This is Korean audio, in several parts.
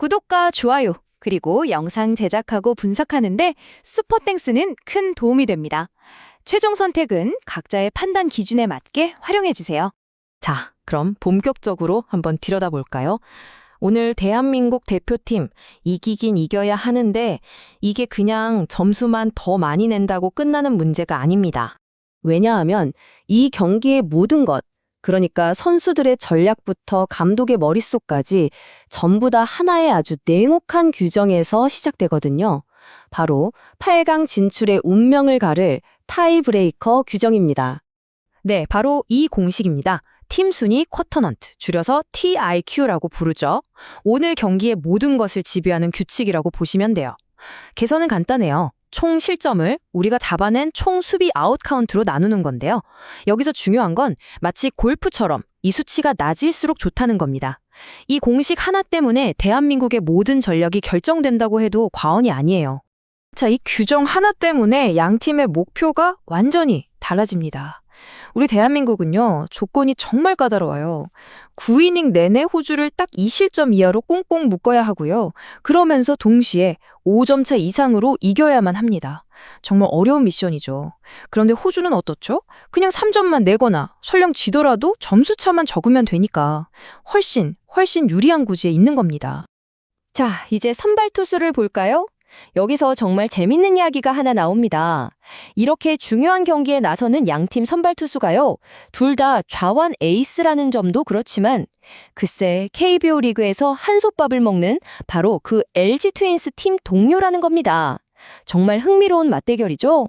구독과 좋아요, 그리고 영상 제작하고 분석하는데 슈퍼땡스는 큰 도움이 됩니다. 최종 선택은 각자의 판단 기준에 맞게 활용해주세요. 자, 그럼 본격적으로 한번 들여다볼까요? 오늘 대한민국 대표팀 이기긴 이겨야 하는데 이게 그냥 점수만 더 많이 낸다고 끝나는 문제가 아닙니다. 왜냐하면 이 경기의 모든 것, 그러니까 선수들의 전략부터 감독의 머릿속까지 전부 다 하나의 아주 냉혹한 규정에서 시작되거든요. 바로 8강 진출의 운명을 가를 타이브레이커 규정입니다. 네, 바로 이 공식입니다. 팀 순위 쿼터넌트, 줄여서 TIQ라고 부르죠. 오늘 경기의 모든 것을 지배하는 규칙이라고 보시면 돼요. 개선은 간단해요. 총 실점을 우리가 잡아낸 총 수비 아웃 카운트로 나누는 건데요. 여기서 중요한 건 마치 골프처럼 이 수치가 낮을수록 좋다는 겁니다. 이 공식 하나 때문에 대한민국의 모든 전력이 결정된다고 해도 과언이 아니에요. 자, 이 규정 하나 때문에 양 팀의 목표가 완전히 달라집니다. 우리 대한민국은요, 조건이 정말 까다로워요. 9이닝 내내 호주를 딱 2실점 이하로 꽁꽁 묶어야 하고요. 그러면서 동시에 5점 차 이상으로 이겨야만 합니다. 정말 어려운 미션이죠. 그런데 호주는 어떻죠? 그냥 3점만 내거나 설령 지더라도 점수 차만 적으면 되니까 훨씬 유리한 구지에 있는 겁니다. 자, 이제 선발 투수를 볼까요? 여기서 정말 재밌는 이야기가 하나 나옵니다. 이렇게 중요한 경기에 나서는 양팀 선발 투수가요, 둘 다 좌완 에이스라는 점도 그렇지만 글쎄 KBO 리그에서 한솥밥을 먹는 바로 그 LG 트윈스 팀 동료라는 겁니다. 정말 흥미로운 맞대결이죠?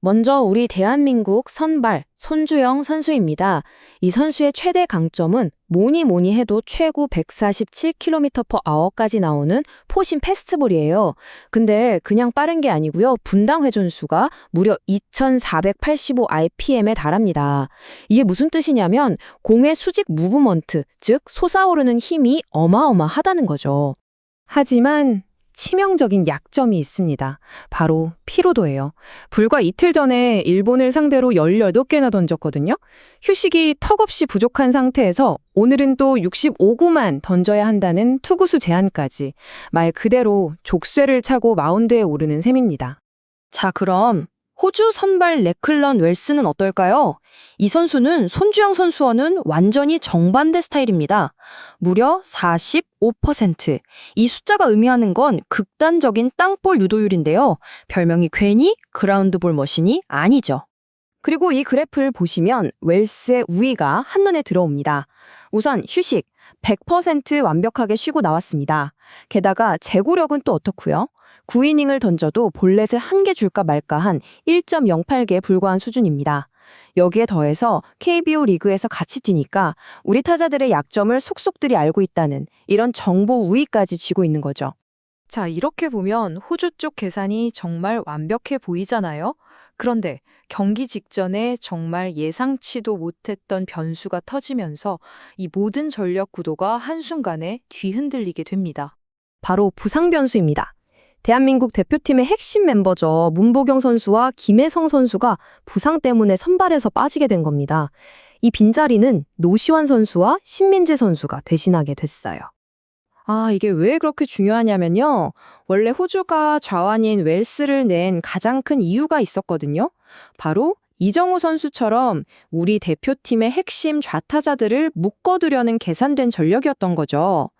먼저 우리 대한민국 선발 손주영 선수입니다. 이 선수의 최대 강점은 뭐니 해도 최고 147km/h까지 나오는 포신 패스트볼이에요. 근데 그냥 빠른 게 아니고요. 분당 회전수가 무려 2485rpm에 달합니다. 이게 무슨 뜻이냐면 공의 수직 무브먼트, 즉 솟아오르는 힘이 어마어마하다는 거죠. 하지만 치명적인 약점이 있습니다. 바로 피로도예요. 불과 이틀 전에 일본을 상대로 18개나 던졌거든요. 휴식이 턱없이 부족한 상태에서 오늘은 또 65구만 던져야 한다는 투구수 제한까지 말 그대로 족쇄를 차고 마운드에 오르는 셈입니다. 자, 그럼 호주 선발 레클런 웰스는 어떨까요? 이 선수는 손주영 선수와는 완전히 정반대 스타일입니다. 무려 45%. 이 숫자가 의미하는 건 극단적인 땅볼 유도율인데요. 별명이 괜히 그라운드볼 머신이 아니죠. 그리고 이 그래프를 보시면 웰스의 우위가 한눈에 들어옵니다. 우선 휴식 100% 완벽하게 쉬고 나왔습니다. 게다가 제구력은 또 어떻고요? 9이닝을 던져도 볼넷을 1개 줄까 말까 한 1.08개에 불과한 수준입니다. 여기에 더해서 KBO 리그에서 같이 뛰니까 우리 타자들의 약점을 속속들이 알고 있다는 이런 정보 우위까지 쥐고 있는 거죠. 자, 이렇게 보면 호주 쪽 계산이 정말 완벽해 보이잖아요? 그런데 경기 직전에 정말 예상치도 못했던 변수가 터지면서 이 모든 전력 구도가 한순간에 뒤흔들리게 됩니다. 바로 부상 변수입니다. 대한민국 대표팀의 핵심 멤버죠. 문보경 선수와 김혜성 선수가 부상 때문에 선발에서 빠지게 된 겁니다. 이 빈자리는 노시환 선수와 신민재 선수가 대신하게 됐어요. 이게 왜 그렇게 중요하냐면요. 원래 호주가 좌완인 웰스를 낸 가장 큰 이유가 있었거든요. 바로 이정우 선수처럼 우리 대표팀의 핵심 좌타자들을 묶어두려는 계산된 전력이었던 거죠.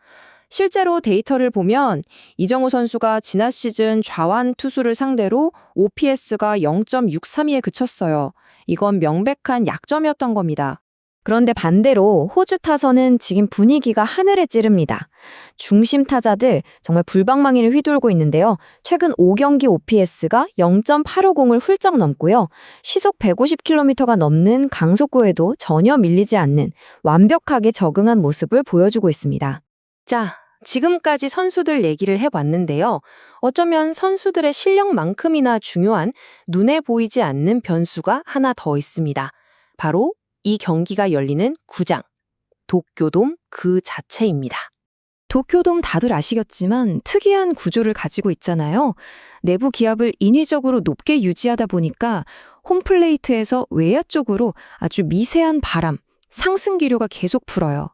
실제로 데이터를 보면 이정우 선수가 지난 시즌 좌완 투수를 상대로 OPS가 0.632에 그쳤어요. 이건 명백한 약점이었던 겁니다. 그런데 반대로 호주 타선은 지금 분위기가 하늘에 찌릅니다. 중심 타자들 정말 불방망이를 휘둘고 있는데요. 최근 5경기 OPS가 0.850을 훌쩍 넘고요. 시속 150km가 넘는 강속구에도 전혀 밀리지 않는 완벽하게 적응한 모습을 보여주고 있습니다. 자, 지금까지 선수들 얘기를 해봤는데요. 어쩌면 선수들의 실력만큼이나 중요한 눈에 보이지 않는 변수가 하나 더 있습니다. 바로 이 경기가 열리는 구장, 도쿄돔 그 자체입니다. 도쿄돔 다들 아시겠지만 특이한 구조를 가지고 있잖아요. 내부 기압을 인위적으로 높게 유지하다 보니까 홈플레이트에서 외야 쪽으로 아주 미세한 바람, 상승 기류가 계속 불어요.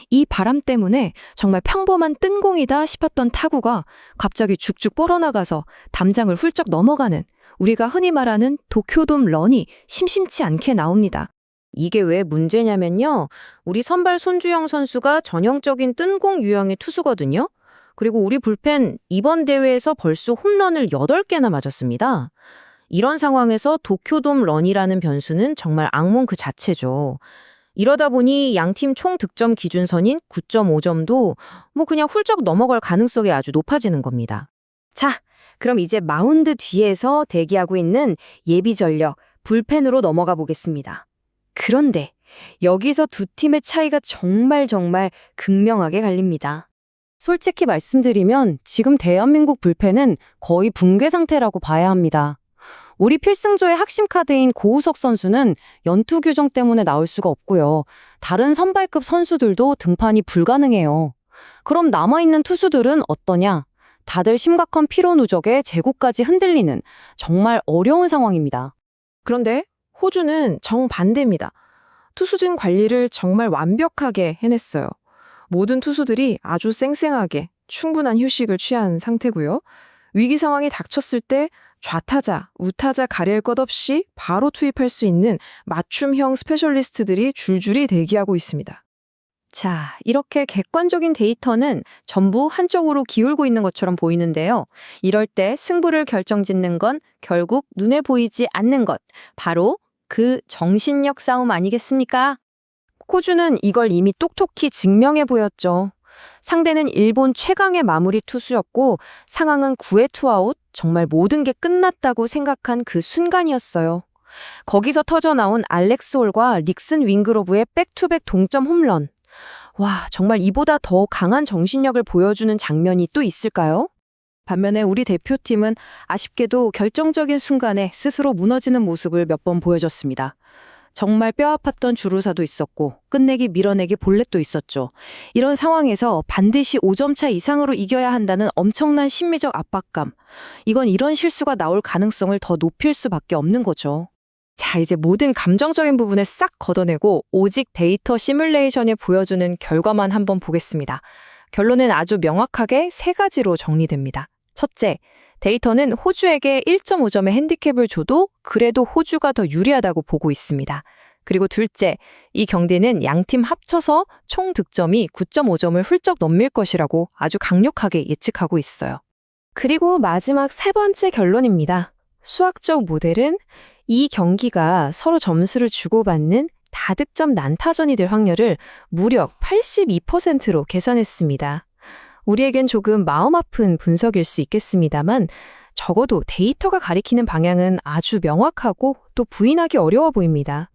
이 바람 때문에 정말 평범한 뜬공이다 싶었던 타구가 갑자기 죽죽 뻗어나가서 담장을 훌쩍 넘어가는 우리가 흔히 말하는 도쿄돔 런이 심심치 않게 나옵니다. 이게 왜 문제냐면요. 우리 선발 손주영 선수가 전형적인 뜬공 유형의 투수거든요. 그리고 우리 불펜 이번 대회에서 벌써 홈런을 8개나 맞았습니다. 이런 상황에서 도쿄돔 런이라는 변수는 정말 악몽 그 자체죠. 이러다 보니 양팀 총 득점 기준선인 9.5점도 뭐 그냥 훌쩍 넘어갈 가능성이 아주 높아지는 겁니다. 자, 그럼 이제 마운드 뒤에서 대기하고 있는 예비 전력, 불펜으로 넘어가 보겠습니다. 그런데 여기서 두 팀의 차이가 정말 극명하게 갈립니다. 솔직히 말씀드리면 지금 대한민국 불펜은 거의 붕괴 상태라고 봐야 합니다. 우리 필승조의 핵심 카드인 고우석 선수는 연투 규정 때문에 나올 수가 없고요. 다른 선발급 선수들도 등판이 불가능해요. 그럼 남아있는 투수들은 어떠냐? 다들 심각한 피로 누적에 제구까지 흔들리는 정말 어려운 상황입니다. 그런데 호주는 정반대입니다. 투수진 관리를 정말 완벽하게 해냈어요. 모든 투수들이 아주 쌩쌩하게 충분한 휴식을 취한 상태고요. 위기 상황이 닥쳤을 때 좌타자, 우타자 가릴 것 없이 바로 투입할 수 있는 맞춤형 스페셜리스트들이 줄줄이 대기하고 있습니다. 자, 이렇게 객관적인 데이터는 전부 한쪽으로 기울고 있는 것처럼 보이는데요. 이럴 때 승부를 결정짓는 건 결국 눈에 보이지 않는 것, 바로 그 정신력 싸움 아니겠습니까? 호주는 이걸 이미 똑똑히 증명해 보였죠. 상대는 일본 최강의 마무리 투수였고 상황은 9회 투아웃, 정말 모든 게 끝났다고 생각한 그 순간이었어요. 거기서 터져나온 알렉스 홀과 릭슨 윙그로브의 백투백 동점 홈런. 와, 정말 이보다 더 강한 정신력을 보여주는 장면이 또 있을까요? 반면에 우리 대표팀은 아쉽게도 결정적인 순간에 스스로 무너지는 모습을 몇 번 보여줬습니다. 정말 뼈아팠던 주루사도 있었고 끝내기 밀어내기 볼넷도 있었죠. 이런 상황에서 반드시 5점 차 이상으로 이겨야 한다는 엄청난 심리적 압박감. 이건 이런 실수가 나올 가능성을 더 높일 수밖에 없는 거죠. 자, 이제 모든 감정적인 부분을 싹 걷어내고 오직 데이터 시뮬레이션에 보여주는 결과만 한번 보겠습니다. 결론은 아주 명확하게 3가지로 정리됩니다. 첫째, 데이터는 호주에게 1.5점의 핸디캡을 줘도 그래도 호주가 더 유리하다고 보고 있습니다. 그리고 둘째, 이 경기는 양팀 합쳐서 총 득점이 9.5점을 훌쩍 넘길 것이라고 아주 강력하게 예측하고 있어요. 그리고 마지막 3번째 결론입니다. 수학적 모델은 이 경기가 서로 점수를 주고받는 다득점 난타전이 될 확률을 무려 82%로 계산했습니다. 우리에겐 조금 마음 아픈 분석일 수 있겠습니다만 적어도 데이터가 가리키는 방향은 아주 명확하고 또 부인하기 어려워 보입니다.